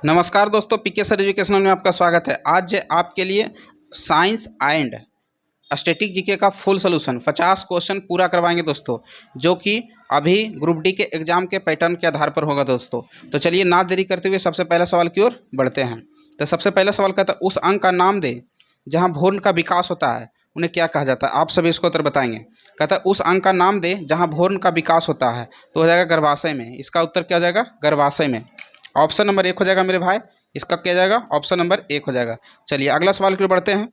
नमस्कार दोस्तों, पीके sir educational में आपका स्वागत है। आज आपके लिए साइंस एंड स्टैटिक जीके का फुल सोल्यूशन 50 क्वेश्चन पूरा करवाएंगे दोस्तों, जो कि अभी ग्रुप डी के एग्जाम के पैटर्न के आधार पर होगा दोस्तों। तो चलिए ना देरी करते हुए सबसे पहले सवाल की ओर बढ़ते हैं। तो सबसे पहला सवाल कहता है, उस अंग का नाम दे जहाँ भ्रूण का विकास होता है, उन्हें क्या कहा जाता है? आप सभी इसको उत्तर बताएंगे। कहता है उस अंग का नाम दे जहाँ भ्रूण का विकास होता है, तो हो जाएगा गर्भाशय में। इसका उत्तर क्या हो जाएगा? गर्भाशय में। ऑप्शन नंबर 1 हो जाएगा मेरे भाई। इसका क्या जाएगा? ऑप्शन नंबर 1 हो जाएगा। चलिए अगला सवाल की ओर बढ़ते हैं।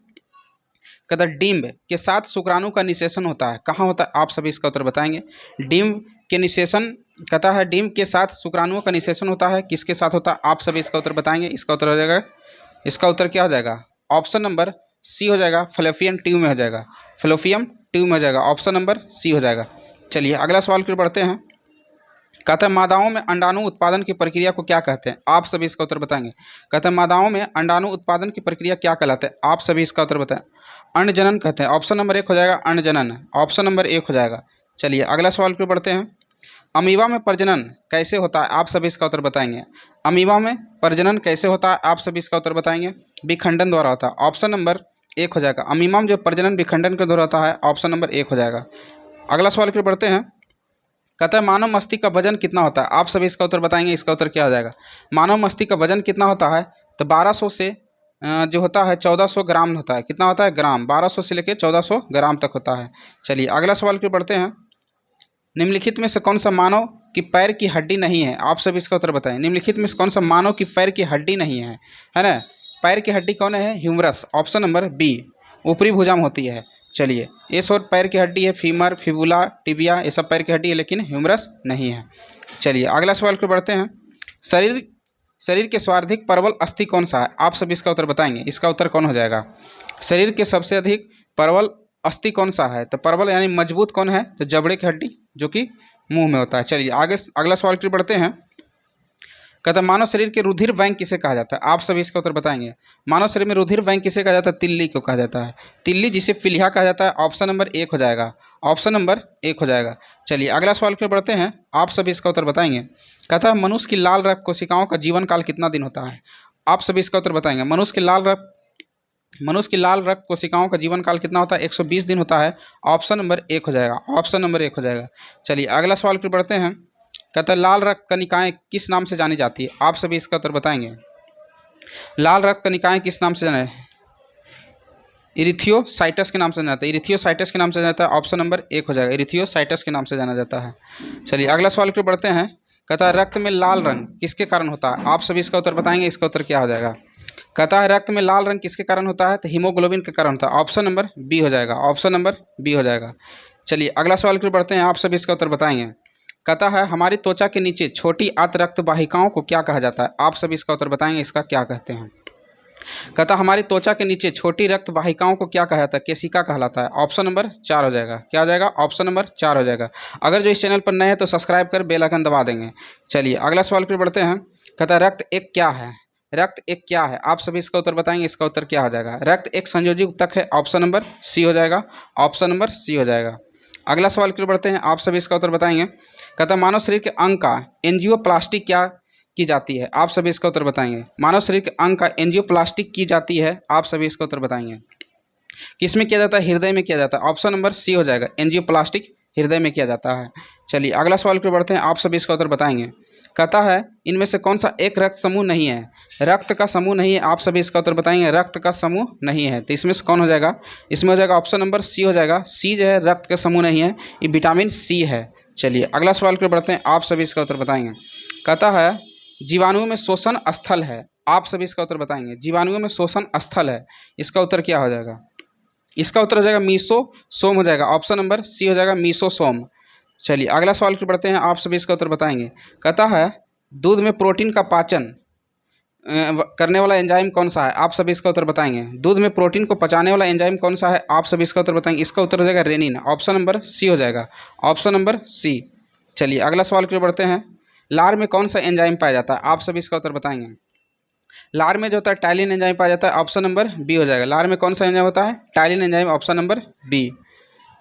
कहता है डिम्ब के साथ शुक्राणु का निषेचन होता है, कहाँ होता है? आप सभी इसका उत्तर बताएंगे। डिम्ब के निषेचन, कहता है डिम्ब के साथ शुक्राणुओं का निषेचन होता है, किसके साथ होता है? आप सभी इसका उत्तर बताएंगे। इसका उत्तर हो जाएगा, इसका उत्तर क्या हो जाएगा? ऑप्शन नंबर सी हो जाएगा, फैलोपियन ट्यूब में हो जाएगा। फैलोपियन ट्यूब में हो जाएगा, ऑप्शन नंबर सी हो जाएगा। चलिए अगला सवाल की ओर बढ़ते हैं। कहता है मादाओं में अंडाणु उत्पादन की प्रक्रिया को क्या कहते हैं? आप सभी इसका उत्तर बताएंगे। कहते हैं मादाओं में अंडाणु उत्पादन की प्रक्रिया क्या कहलाते हैं? आप सभी इसका उत्तर बताएं। अंडजनन कहते हैं। ऑप्शन नंबर 1 हो जाएगा अंडजनन, ऑप्शन नंबर 1 हो जाएगा। चलिए अगला सवाल पे बढ़ते हैं। अमीबा में प्रजनन कैसे होता है? आप सभी इसका उत्तर बताएंगे। अमीबा में प्रजनन कैसे होता है? आप सभी इसका उत्तर बताएंगे। विखंडन द्वारा होता है, ऑप्शन नंबर 1 हो जाएगा। अमीबा में जो प्रजनन विखंडन के द्वारा होता है, ऑप्शन नंबर 1 हो जाएगा। अगला सवाल पे बढ़ते हैं। कहता है मानव मस्तिष्क का वजन कितना होता है? आप सभी इसका उत्तर बताएंगे। इसका उत्तर क्या हो जाएगा? मानव मस्तिष्क का वजन कितना होता है? तो 1200 से जो होता है 1400 ग्राम होता है। कितना होता है? ग्राम। 1200 से लेकर 1400 ग्राम तक होता है। चलिए अगला सवाल की बढ़ते हैं। निम्नलिखित में से कौन सा मानव की पैर की हड्डी नहीं है? आप सभी इसका उत्तर बताएं। निम्नलिखित में से कौन सा मानव की पैर की हड्डी नहीं है ना? पैर की हड्डी कौन है? Humerus, option number B. ऊपरी भुजा में होती है। चलिए ये सब पैर की हड्डी है, फीमर, फिबुला, टिबिया, ये सब पैर की हड्डी है, लेकिन ह्यूमरस नहीं है। चलिए अगला सवाल पर बढ़ते हैं। शरीर के सर्वाधिक प्रबल अस्थि कौन सा है? आप सभी इसका उत्तर बताएंगे। इसका उत्तर कौन हो जाएगा? शरीर के सबसे अधिक प्रबल अस्थि कौन सा है? तो प्रबल यानी मजबूत कौन है? तो जबड़े की हड्डी, जो कि मुंह में होता है। चलिए आगे अगला सवाल की बढ़ते हैं। कहता है मानव शरीर के रुधिर बैंक किसे कहा जाता है? आप सभी इसका उत्तर बताएंगे। मानव शरीर में रुधिर बैंक किसे कहा जाता है? तिल्ली को कहा जाता है। तिल्ली जिसे पीलिया कहा जाता है, ऑप्शन नंबर 1 हो जाएगा। ऑप्शन नंबर 1 हो जाएगा। चलिए अगला सवाल की बढ़ते हैं। आप सभी इसका उत्तर बताएंगे। कहता है मनुष्य की लाल रक्त कोशिकाओं का जीवन काल कितना दिन होता है? आप सभी इसका उत्तर बताएंगे। मनुष्य की लाल रक्त कोशिकाओं का जीवन काल कितना होता है? 120 दिन होता है, ऑप्शन नंबर 1 हो जाएगा। ऑप्शन नंबर 1 हो जाएगा। चलिए अगला सवाल पर बढ़ते हैं। कहता है लाल रक्त कणिकाएं किस नाम से जानी जाती है? आप सभी इसका उत्तर बताएंगे। लाल रक्त कणिकाएं किस नाम से जाने? इरिथियोसाइटस के नाम से जाना जाता है। इरिथियोसाइटस के नाम से जाना जाता है, ऑप्शन नंबर 1 हो जाएगा। इरिथियोसाइटस के नाम से जाना जाता है। चलिए अगला सवाल पर बढ़ते हैं। कहता है रक्त में लाल रंग किसके कारण होता है? आप सभी इसका उत्तर बताएंगे। इसका उत्तर क्या हो जाएगा? कहता है रक्त में लाल रंग किसके कारण होता है? तो हीमोग्लोबिन के कारण होता है, ऑप्शन नंबर बी हो जाएगा। ऑप्शन नंबर बी हो जाएगा। चलिए अगला सवाल पर बढ़ते हैं। आप सभी इसका उत्तर बताएंगे। कहता है हमारी त्वचा के नीचे छोटी अत रक्त वाहिकाओं को क्या कहा जाता है? आप सभी इसका उत्तर बताएंगे। इसका क्या कहते हैं? कहता हमारी त्वचा के नीचे छोटी रक्त वाहिकाओं को क्या कहा जाता है? केशिका कहलाता है, ऑप्शन नंबर 4 हो जाएगा। क्या हो जाएगा? ऑप्शन नंबर 4 हो जाएगा। अगर जो इस चैनल पर नए हैं तो सब्सक्राइब कर बेल आइकन दबा देंगे। चलिए अगला सवाल पर बढ़ते हैं। कहता है रक्त एक क्या है? रक्त एक क्या है? आप सभी इसका उत्तर बताएंगे। इसका उत्तर क्या हो जाएगा? रक्त एक संयोजी ऊतक है, ऑप्शन नंबर सी हो जाएगा। ऑप्शन नंबर सी हो जाएगा। अगला सवाल की ओर बढ़ते हैं। आप सभी इसका उत्तर बताएंगे। कहता है मानव शरीर के अंग का एंजियोप्लास्टी क्या की जाती है? आप सभी इसका उत्तर बताएंगे। मानव शरीर के अंग का एंजियोप्लास्टी की जाती है, आप सभी इसका उत्तर बताएंगे। किस में किया जाता है? हृदय में किया जाता है, ऑप्शन नंबर सी हो जाएगा। एंजियोप्लास्टिक हृदय में किया जाता है। चलिए अगला सवाल पर बढ़ते हैं। आप सभी इसका उत्तर बताएंगे। कहता है इनमें से कौन सा एक रक्त समूह नहीं है? रक्त का समूह नहीं है, आप सभी इसका उत्तर बताएंगे। रक्त का समूह नहीं है, तो इसमें से कौन हो जाएगा? इसमें हो जाएगा ऑप्शन नंबर सी हो जाएगा। सी जो है रक्त का समूह नहीं है, ये विटामिन सी है। चलिए अगला सवाल पर बढ़ते हैं। आप सभी इसका उत्तर बताएंगे। कहता है जीवाणुओं में शोषण स्थल है, आप सभी इसका उत्तर बताएंगे। जीवाणुओं में शोषण स्थल है, इसका उत्तर क्या हो जाएगा? इसका उत्तर हो जाएगा मीसोसोम हो जाएगा, ऑप्शन नंबर सी हो जाएगा, मीसोसोम। चलिए अगला सवाल पर बढ़ते हैं। आप सभी इसका उत्तर बताएंगे। कहता है दूध में प्रोटीन का पाचन करने वाला एंजाइम कौन सा है? आप सभी इसका उत्तर बताएंगे। दूध में प्रोटीन को पचाने वाला एंजाइम कौन सा है? आप सभी इसका उत्तर बताएंगे। इसका उत्तर हो जाएगा रेनिन, ऑप्शन नंबर सी हो जाएगा। Option number C. चलिए अगला सवाल पर बढ़ते हैं। लार में कौन सा एंजाइम पाया जाता है? आप सभी इसका उत्तर बताएंगे। लार में जो होता है टाइलिन एंजाइम पाया जाता है, ऑप्शन नंबर बी हो जाएगा। लार में कौन सा एंजाइम होता है? Ptyalin enzyme, option number B.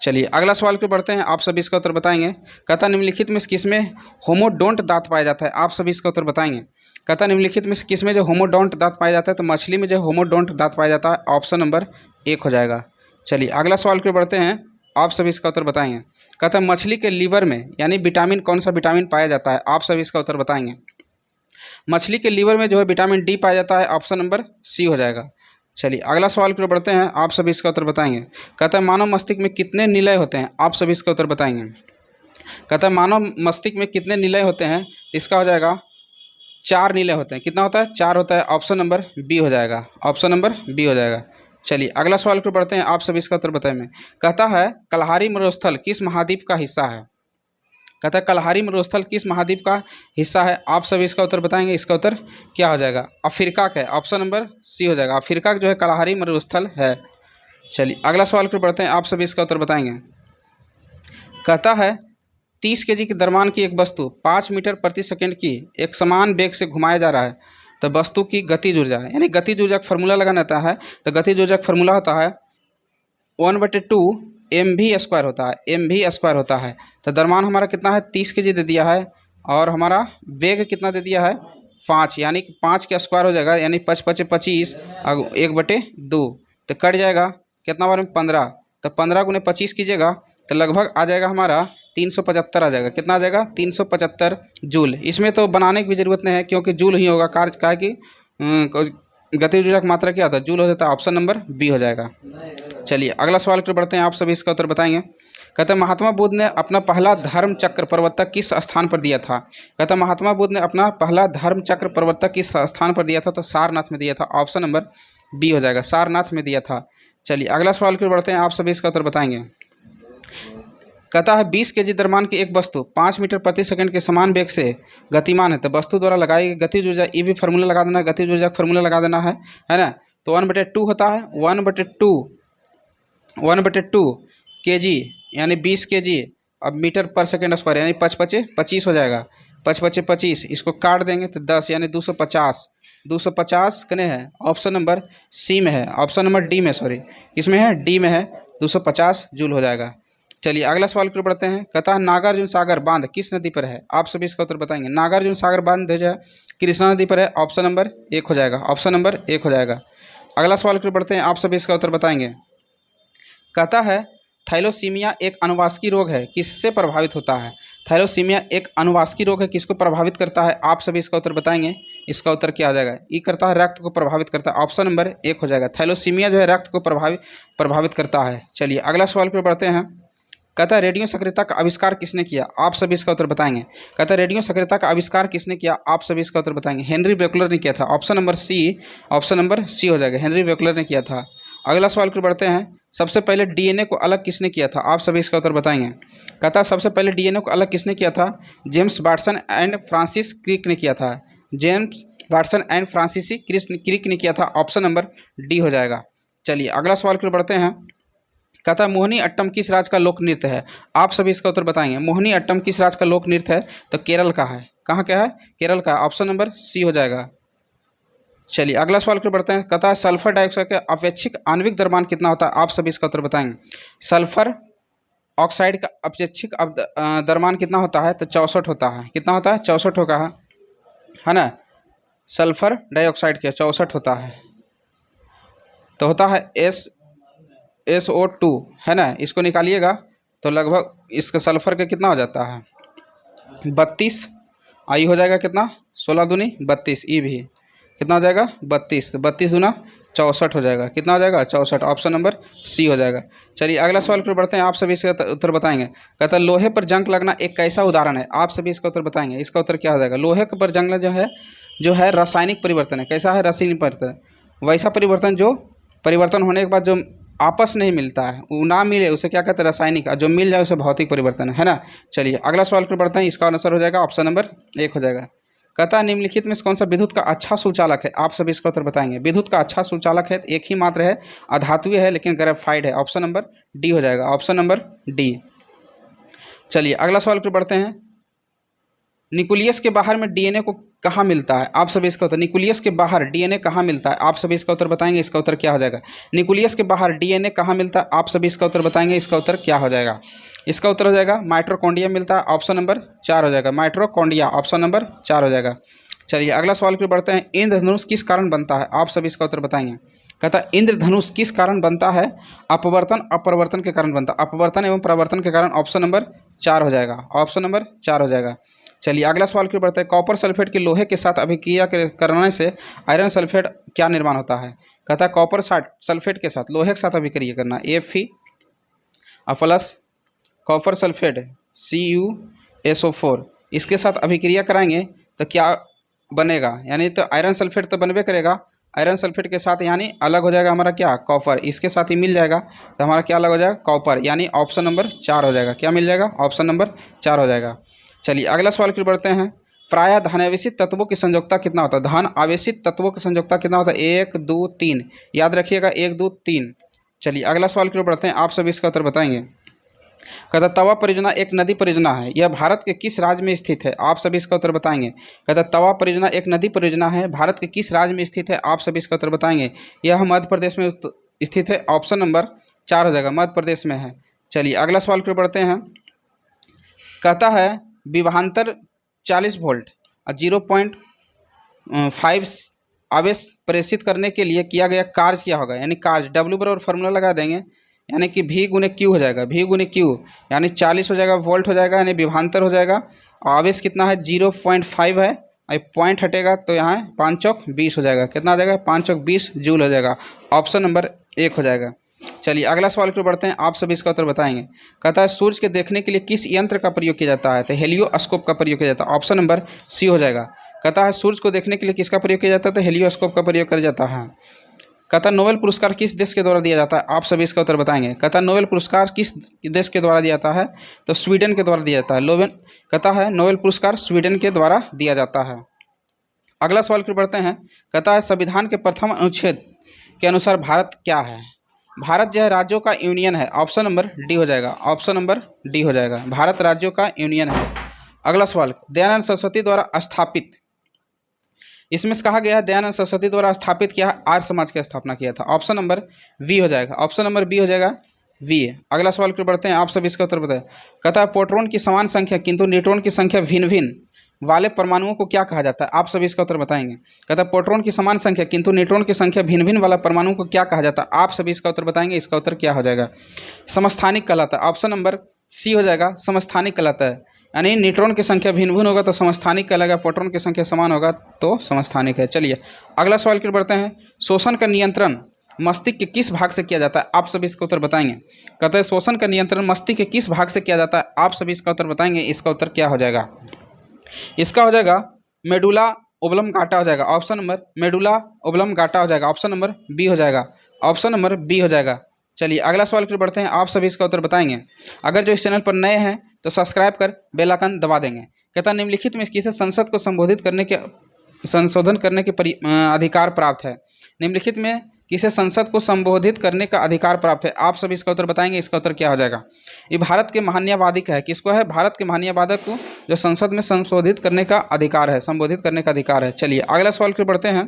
चलिए अगला सवाल पे बढ़ते हैं, आप सभी इसका उत्तर बताएंगे। कहता निम्नलिखित में किसमें होमोडोंट दांत पाया जाता है, आप सभी इसका उत्तर बताएंगे। कहता निम्नलिखित में किसमें जो होमोडोंट दांत पाया जाता है, तो मछली में जो होमोडोंट दांत पाया जाता है, ऑप्शन नंबर 1 हो जाएगा। चलिए अगला सवाल पे बढ़ते हैं, आप सभी इसका उत्तर बताएंगे। कहता है मछली के लीवर में यानी विटामिन, कौन सा विटामिन पाया जाता है, आप सभी इसका उत्तर बताएंगे। मछली के लीवर में जो है विटामिन डी पाया जाता है, ऑप्शन नंबर सी हो जाएगा। चलिए अगला सवाल की ओर बढ़ते हैं, आप सभी इसका उत्तर बताएंगे। कहता है मानव मस्तिष्क में कितने निलय होते हैं, आप सभी इसका उत्तर बताएंगे। कहता है मानव मस्तिष्क में कितने निलय होते हैं, इसका हो जाएगा 4 निलय होते हैं। कितना होता है, 4 होता है, ऑप्शन नंबर बी हो जाएगा, ऑप्शन नंबर बी हो जाएगा। चलिए अगला सवाल की ओर बढ़ते हैं, आप सभी इसका उत्तर बताएंगे। कहता है कलहारी मरुस्थल किस महाद्वीप का हिस्सा है। कहता है कलहारी मरुस्थल किस महाद्वीप का हिस्सा है, आप सभी इसका उत्तर बताएंगे। इसका उत्तर क्या हो जाएगा, अफ्रीका का है, ऑप्शन नंबर सी हो जाएगा। अफ्रीका जो है कलहारी मरुस्थल है। चलिए अगला सवाल पर बढ़ते हैं, आप सभी इसका उत्तर बताएंगे। कहता है 30 kg के द्रव्यमान की एक वस्तु 5 मीटर प्रति सेकंड की एक समान वेग से घुमाया जा रहा है, तो वस्तु की गतिज ऊर्जा है, यानी गतिज ऊर्जा का फॉर्मूला लगाना होता है। तो गतिज ऊर्जा का फॉर्मूला होता है 1/2 mv² होता है, mv² होता है। तो द्रव्यमान हमारा कितना है, 30 kg दे दिया है, और हमारा वेग कितना दे दिया है 5, यानी कि 5 का स्क्वायर हो जाएगा, यानी 5 × 5 = 25 और 1/2 तो कट जाएगा कितना बार में 15। तो 15 × 25 कीजिएगा तो लगभग आ जाएगा हमारा 375 आ जाएगा। कितना आ जाएगा, 375 जूल। इसमें तो बनाने की भी जरूरत नहीं है, क्योंकि जूल ही होगा कार्य का कि गतिज ऊर्जा की मात्रा क्या होता है, जूल हो जाता है, ऑप्शन नंबर बी हो जाएगा। चलिए अगला सवाल पर बढ़ते हैं, आप सभी इसका उत्तर बताएंगे। कहते हैं महात्मा बुद्ध ने अपना पहला धर्म चक्र प्रवर्तक किस स्थान पर दिया था। कहता है महात्मा बुद्ध ने अपना पहला धर्म चक्र प्रवर्तक किस स्थान पर दिया था, तो सारनाथ में दिया था, ऑप्शन नंबर बी हो जाएगा, सारनाथ में दिया था। चलिए अगला सवाल पर बढ़ते हैं, आप सभी इसका उत्तर बताएंगे। कहता है 20 kg द्रव्यमान की एक वस्तु 5 मीटर प्रति सेकंड के समान वेग से गतिमान है, तो वस्तु द्वारा लगाई गई गतिज ऊर्जा, ये भी फार्मूला लगा देना है, गतिज ऊर्जा का फार्मूला लगा देना है ना। तो 1/2 होता है, 1/2 kg यानी 20 kg, अब मीटर पर सेकंड स्क्वायर यानी 5 × 5 = 25 हो जाएगा, 5 × 5 = 25, इसको काट देंगे तो 10 यानी 250 कने है, ऑप्शन नंबर सी में है, ऑप्शन नंबर डी में, सॉरी इसमें है, डी में है, 250 जूल हो जाएगा। चलिए अगला सवाल पर बढ़ते हैं। कहता है नागार्जुन सागर बांध किस नदी पर है, आप सभी इसका उत्तर बताएंगे। नागार्जुन सागर बांध जो है कृष्णा नदी पर है, ऑप्शन नंबर 1 हो जाएगा, ऑप्शन नंबर 1 हो जाएगा। अगला सवाल पर बढ़ते हैं, आप सभी इसका उत्तर बताएंगे। कहता है थैलेसीमिया एक अनुवांशिक रोग है, किससे प्रभावित होता है। थैलेसीमिया एक अनुवांशिक रोग है, किसको प्रभावित करता है, आप सभी इसका उत्तर बताएंगे। इसका उत्तर क्या हो जाएगा, ये करता है रक्त को प्रभावित करता है, ऑप्शन नंबर 1 हो जाएगा। थैलेसीमिया जो है रक्त को प्रभावित करता है। चलिए अगला सवाल पर बढ़ते हैं। कहता है रेडियो सक्रियता का आविष्कार किसने किया, आप सभी इसका उत्तर बताएंगे। कहता है रेडियो सक्रियता का आविष्कार किसने किया, आप सभी इसका उत्तर बताएंगे। हेनरी बेकलर ने किया था, option number C, option number C हो जाएगा, हेनरी बेकलर ने किया था। अगला सवाल पर बढ़ते हैं। सबसे पहले डीएनए को अलग किसने किया था, आप सभी इसका उत्तर बताएंगे। कहता है सबसे पहले डीएनए को अलग किसने किया था, James Watson and Francis Crick ने किया था, James Watson and Francis Crick ने किया था, ऑप्शन नंबर डी हो जाएगा। चलिए अगला सवाल पर बढ़ते हैं। कहता है मोहिनी अट्टम किस राज्य का लोक नृत्य है, आप सभी इसका उत्तर बताएंगे। मोहिनी अट्टम किस राज्य का लोक नृत्य है, तो केरल का है। कहाँ का है, केरल का, ऑप्शन नंबर सी हो जाएगा। चलिए अगला सवाल पर बढ़ते हैं। कहता है सल्फर डाइऑक्साइड का अपेक्षिक आणविक द्रव्यमान कितना होता है, आप सभी इसका उत्तर बताएंगे। सल्फर ऑक्साइड का अपेक्षिक द्रव्यमान कितना होता है, तो 64 होता है। कितना होता है, 64 होगा, है ना। सल्फर डाइऑक्साइड का 64 होता है, तो होता है SO2, है ना। इसको निकालिएगा तो लगभग इसका सल्फर का कितना हो जाता है 32, आई हो जाएगा कितना 16 दूनी 32, ई भी कितना हो जाएगा 32, 32 दूना 64 हो जाएगा। कितना हो जाएगा 64, ऑप्शन नंबर सी हो जाएगा। चलिए अगला सवाल पर बढ़ते हैं, आप सभी इसका उत्तर बताएंगे। कहता है लोहे पर जंग लगना एक कैसा उदाहरण है, आप सभी इसका उत्तर बताएंगे। इसका उत्तर क्या हो जाएगा, लोहे पर जंग जो है रासायनिक परिवर्तन है। कैसा है, रासायनिक परिवर्तन, वैसा परिवर्तन जो परिवर्तन होने के बाद जो आपस नहीं मिलता है, वो ना मिले उसे क्या कहते हैं, रासायनिक, और जो मिल जाए उसे भौतिक परिवर्तन, है ना। चलिए अगला सवाल पर बढ़ते हैं। इसका आंसर हो जाएगा ऑप्शन नंबर 1 हो जाएगा। कहता है निम्नलिखित में से कौन सा विद्युत का अच्छा सुचालक है, आप सभी इसका उत्तर बताएंगे। विद्युत का अच्छा सुचालक है, एक ही मात्र है, अधातुय है लेकिन ग्रेफाइट है, ऑप्शन नंबर डी हो जाएगा, ऑप्शन नंबर डी। चलिए अगला सवाल पर बढ़ते हैं। न्यूक्लियस के बाहर में डीएनए को कहाँ मिलता है? आप सभी इसका उत्तर, न्यूक्लियस के बाहर डीएनए कहाँ मिलता है? आप सभी इसका उत्तर बताएंगे, इसका उत्तर क्या हो जाएगा? न्यूक्लियस के बाहर डीएनए कहाँ मिलता है? आप सभी इसका उत्तर बताएंगे, इसका उत्तर क्या हो जाएगा? इसका उत्तर हो जाएगा माइटोकॉन्ड्रिया मिलता है, ऑप्शन नंबर 4 हो जाएगा। माइटोकॉन्ड्रिया ऑप्शन नंबर 4 हो जाएगा। चलिए अगला सवाल की ओर बढ़ते हैं। इंद्रधनुष किस कारण बनता है? आप सभी इसका उत्तर बताएंगे। कहता है इंद्रधनुष किस कारण बनता है? अपवर्तन अपरिवर्तन के कारण बनता है। अपवर्तन एवं परिवर्तन के कारण, ऑप्शन नंबर 4 हो जाएगा। ऑप्शन नंबर 4 हो जाएगा। चलिए अगला सवाल की ओर बढ़ते हैं। कॉपर सल्फेट के लोहे के साथ अभिक्रिया करने से आयरन सल्फेट क्या निर्माण होता है? कहता है कॉपर सल्फेट के साथ लोहे के साथ अभिक्रिया करना, Fe plus copper sulphate CuSO4, इसके साथ अभिक्रिया कराएंगे तो क्या बनेगा? यानी तो आयरन सल्फेट तो बनबे करेगा, आयरन सल्फेट के साथ यानी अलग हो जाएगा हमारा क्या? कॉपर। इसके साथ ही मिल जाएगा तो हमारा क्या अलग हो जाएगा? कॉपर। यानी ऑप्शन नंबर 4 हो जाएगा। क्या मिल जाएगा? ऑप्शन नंबर 4 हो जाएगा। चलिए अगला सवाल की ओर बढ़ते हैं। प्रायः धन आवेशित तत्वों की संयोजकता कितना होता है? धन आवेशित तत्वों की संयोजकता कितना होता है? 1 2 3, याद रखिएगा 1 2 3। चलिए अगला सवाल की ओर बढ़ते हैं। आप सभी इसका उत्तर बताएंगे। कहता तवा परियोजना एक नदी परियोजना है, यह भारत के किस राज्य में स्थित है? आप सभी इसका उत्तर बताएंगे। कहता तवा परियोजना एक नदी परियोजना है, भारत के किस राज्य में स्थित है? आप सभी इसका उत्तर बताएंगे। यह मध्य प्रदेश में स्थित है, ऑप्शन नंबर 4 हो जाएगा, मध्य प्रदेश में है। चलिए अगला सवाल की ओर बढ़ते हैं। कहता है विभवांतर 40 वोल्ट और 0.5 आवेश प्रेषित करने के लिए किया गया कार्य क्या होगा? यानी कार्य W बराबर फार्मूला लगा देंगे, यानी कि V गुने Q हो जाएगा। V गुने Q यानी 40 हो जाएगा, वोल्ट हो जाएगा, यानी विभवांतर हो जाएगा। आवेश कितना है? 0.5 है, पॉइंट हटेगा तो यहाँ 5 चौक 20 हो जाएगा। कितना हो जाएगा? 5 चौक 20 जूल हो जाएगा। ऑप्शन नंबर 1 हो जाएगा। चलिए अगला सवाल की ओर बढ़ते हैं। आप सभी इसका उत्तर बताएंगे। कहता है सूर्य के देखने के लिए किस यंत्र का प्रयोग किया जाता है? तो हेलियोस्कोप का प्रयोग किया जाता है, ऑप्शन नंबर C हो जाएगा। कहता है सूर्य को देखने के लिए किसका प्रयोग किया जाता है? तो हेलियोस्कोप का प्रयोग किया जाता है। कहता नोबेल पुरस्कार किस देश के द्वारा दिया जाता है? आप सभी इसका उत्तर बताएंगे। कहता नोबेल पुरस्कार किस देश के द्वारा दिया जाता है? तो स्वीडन के द्वारा दिया जाता है। कहता है नोबेल पुरस्कार स्वीडन के द्वारा दिया जाता है। अगला सवाल की ओर बढ़ते हैं। कहता है संविधान के प्रथम अनुच्छेद के अनुसार भारत क्या है? भारत जो है राज्यों का यूनियन है, ऑप्शन नंबर D हो जाएगा। ऑप्शन नंबर D हो जाएगा, भारत राज्यों का यूनियन है। अगला सवाल, दयानंद सरस्वती द्वारा स्थापित, इसमें से कहा गया है दयानंद सरस्वती द्वारा स्थापित किया है, आर्य समाज की स्थापना किया था। ऑप्शन नंबर V हो जाएगा। ऑप्शन नंबर B हो जाएगा, V। अगला सवाल की बढ़ते हैं। आप सब इसका उत्तर बताएं। कहता है प्रोटॉन की समान संख्या किंतु न्यूट्रॉन की संख्या भिन्न भिन्न वाले परमाणुओं को क्या कहा जाता है? आप सभी इसका उत्तर बताएंगे। कहता है प्रोटॉन की समान संख्या किंतु न्यूट्रॉन की संख्या भिन्न भिन्न वाला परमाणु को क्या कहा जाता है? आप सभी इसका उत्तर बताएंगे। इसका उत्तर क्या हो जाएगा? समस्थानिक कहलाता है। ऑप्शन नंबर C हो जाएगा, समस्थानिक कहलाता है। यानी न्यूट्रॉन की संख्या भिन्न भिन्न होगा तो समस्थानिक कहलाएगा, प्रोटॉन की संख्या समान होगा तो समस्थानिक है। चलिए अगला सवाल की बढ़ते हैं। शोषण का नियंत्रण मस्तिष्क के किस भाग से किया जाता है? आप सभी इसका उत्तर बताएंगे। कहते हैं शोषण का नियंत्रण मस्तिष्क के किस भाग से किया जाता है? आप सभी इसका उत्तर बताएंगे। इसका उत्तर क्या हो जाएगा? इसका हो जाएगा मेडुला ओब्लंगाटा हो जाएगा। ऑप्शन नंबर मेडुला ओब्लंगाटा हो जाएगा। ऑप्शन नंबर B हो जाएगा। ऑप्शन नंबर B हो जाएगा। चलिए अगला सवाल की बढ़ते हैं। आप सभी इसका उत्तर बताएंगे। अगर जो इस चैनल पर नए हैं तो सब्सक्राइब कर बेल आइकन दबा देंगे। कहता है निम्नलिखित में किसे संसद को संशोधन करने के अधिकार प्राप्त है? निम्नलिखित में किसे संसद को संबोधित करने का अधिकार प्राप्त है? आप सभी इसका उत्तर बताएंगे। इसका उत्तर क्या हो जाएगा? ये भारत के महान्यायवादी है। किसको है? भारत के महान्यायवादक को जो संसद में संशोधित करने का अधिकार है, संबोधित करने का अधिकार है। चलिए अगला सवाल की बढ़ते हैं।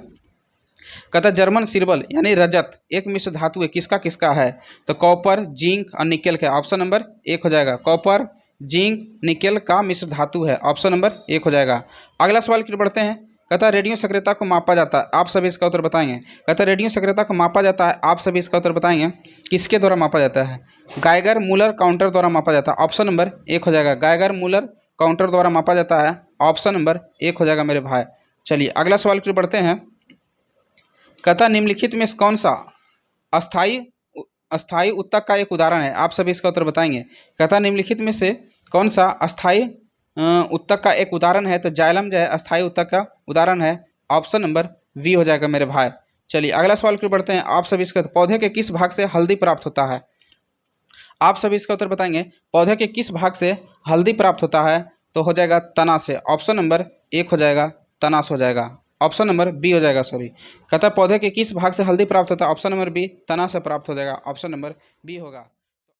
कहता है जर्मन सिल्वर यानी रजत एक मिश्र धातु है, किसका किसका है? तो कॉपर, जिंक और निकेल का। ऑप्शन नंबर 1 हो जाएगा। कॉपर, जिंक, निकेल का मिश्र धातु है। ऑप्शन नंबर 1 हो जाएगा। अगला सवाल की बढ़ते हैं। कहता है रेडियो सक्रियता को मापा जाता है। आप सभी इसका उत्तर बताएंगे। कहता है रेडियो सक्रियता को मापा जाता है। आप सभी इसका उत्तर बताएंगे। किसके द्वारा मापा जाता है? गाइगर मूलर काउंटर द्वारा मापा जाता है। ऑप्शन नंबर 1 हो जाएगा। गाइगर मूलर काउंटर द्वारा मापा जाता है। ऑप्शन नंबर 1 हो जाएगा मेरे भाई। चलिए अगला सवाल की बढ़ते हैं। कहता निम्नलिखित में कौन सा अस्थायी उत्तक का एक उदाहरण है? आप सभी इसका उत्तर बताएंगे। कहता निम्नलिखित में से कौन सा अस्थायी उत्तक का एक उदाहरण है? तो जाइलम जो है अस्थायी उत्तक का उदाहरण है। ऑप्शन नंबर V हो जाएगा मेरे भाई। चलिए अगला सवाल की बढ़ते हैं। आप सभी इसका पौधे के किस भाग से हल्दी प्राप्त होता है? आप सभी इसका उत्तर बताएंगे। पौधे के किस भाग से हल्दी प्राप्त होता है? तो हो जाएगा तना से। ऑप्शन नंबर 1 हो जाएगा, तना से हो जाएगा। ऑप्शन नंबर B हो जाएगा, सॉरी। कहता है पौधे के किस भाग से हल्दी प्राप्त होता है? ऑप्शन नंबर B, तना से प्राप्त हो जाएगा। ऑप्शन नंबर B होगा।